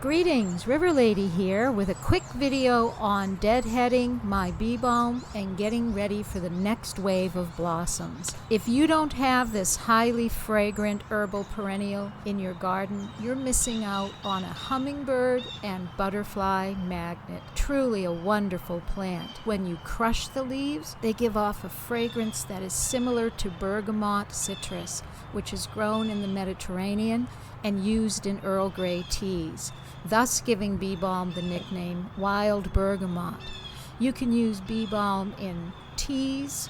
Greetings, River Lady here with a quick video on deadheading my bee balm and getting ready for the next wave of blossoms. If you don't have this highly fragrant herbal perennial in your garden, you're missing out on a hummingbird and butterfly magnet. Truly a wonderful plant. When you crush the leaves, they give off a fragrance that is similar to bergamot citrus, which is grown in the Mediterranean and used in Earl Grey teas, thus giving bee balm the nickname Wild Bergamot. You can use bee balm in teas,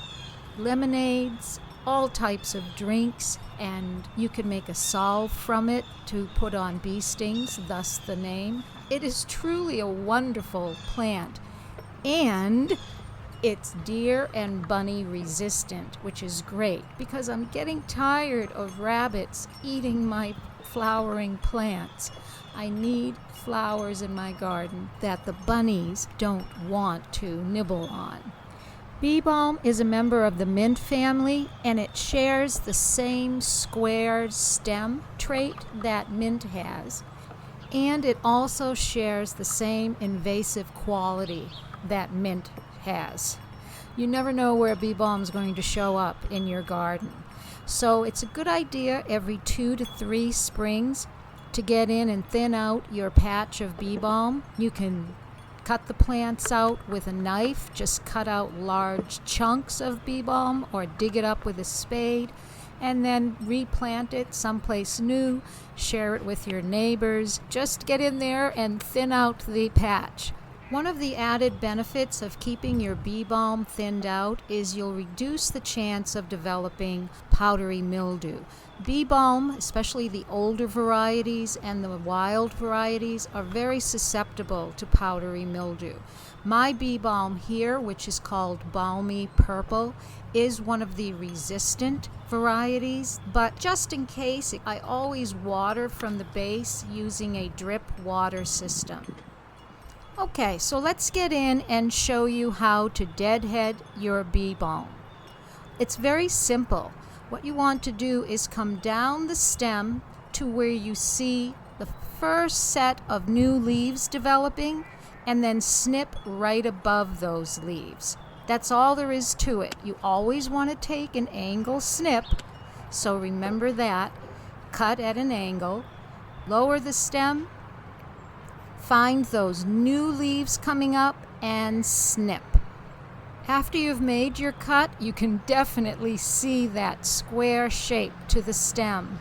lemonades, all types of drinks, and you can make a salve from it to put on bee stings, thus the name. It is truly a wonderful plant, and it's deer and bunny resistant, which is great because I'm getting tired of rabbits eating my flowering plants. I need flowers in my garden that the bunnies don't want to nibble on. Bee balm is a member of the mint family, and it shares the same square stem trait that mint has, and it also shares the same invasive quality that mint has. You never know where bee balm is going to show up in your garden. So it's a good idea every 2 to 3 springs to get in and thin out your patch of bee balm. You can cut the plants out with a knife, just cut out large chunks of bee balm, or dig it up with a spade and then replant it someplace new, share it with your neighbors. Just get in there and thin out the patch. One of the added benefits of keeping your bee balm thinned out is you'll reduce the chance of developing powdery mildew. Bee balm, especially the older varieties and the wild varieties, are very susceptible to powdery mildew. My bee balm here, which is called Balmy Purple, is one of the resistant varieties, but just in case, I always water from the base using a drip water system. Okay, so let's get in and show you how to deadhead your bee balm. It's very simple. What you want to do is come down the stem to where you see the first set of new leaves developing, and then snip right above those leaves. That's all there is to it. You always want to take an angle snip, so remember that. Cut at an angle, lower the stem, find those new leaves coming up, and snip. After you've made your cut, you can definitely see that square shape to the stem.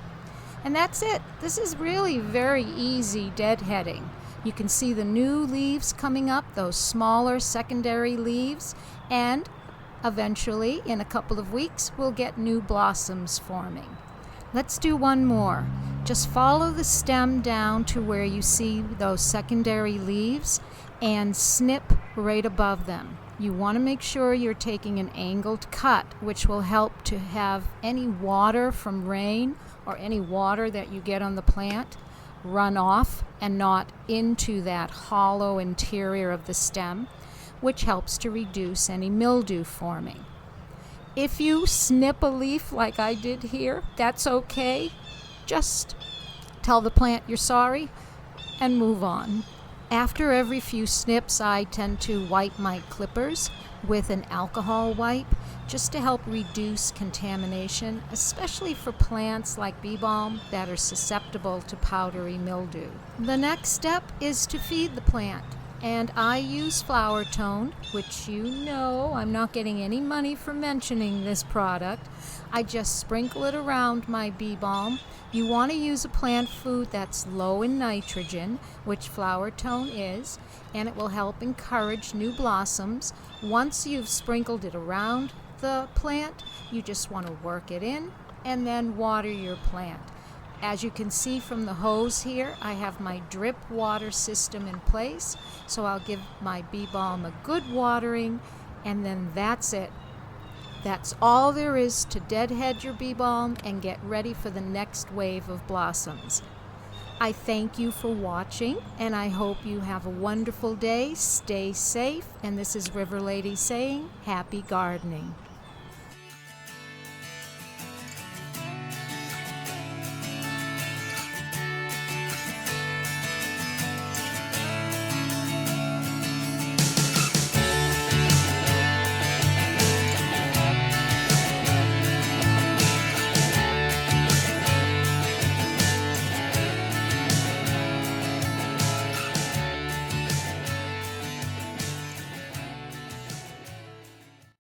And that's it. This is really very easy deadheading. You can see the new leaves coming up, those smaller secondary leaves, and eventually, in a couple of weeks, we'll get new blossoms forming. Let's do one more. Just follow the stem down to where you see those secondary leaves and snip right above them. You want to make sure you're taking an angled cut, which will help to have any water from rain or any water that you get on the plant run off and not into that hollow interior of the stem, which helps to reduce any mildew forming. If you snip a leaf like I did here, that's okay. Just tell the plant you're sorry and move on. After every few snips, I tend to wipe my clippers with an alcohol wipe just to help reduce contamination, especially for plants like bee balm that are susceptible to powdery mildew. The next step is to feed the plant. And I use Flower Tone, which you know I'm not getting any money for mentioning this product. I just sprinkle it around my bee balm. You want to use a plant food that's low in nitrogen, which Flower Tone is, and it will help encourage new blossoms. Once you've sprinkled it around the plant, you just want to work it in and then water your plant. As you can see from the hose here, I have my drip water system in place, so I'll give my bee balm a good watering, and then that's it. That's all there is to deadhead your bee balm and get ready for the next wave of blossoms. I thank you for watching, and I hope you have a wonderful day. Stay safe, and this is River Lady saying, happy gardening.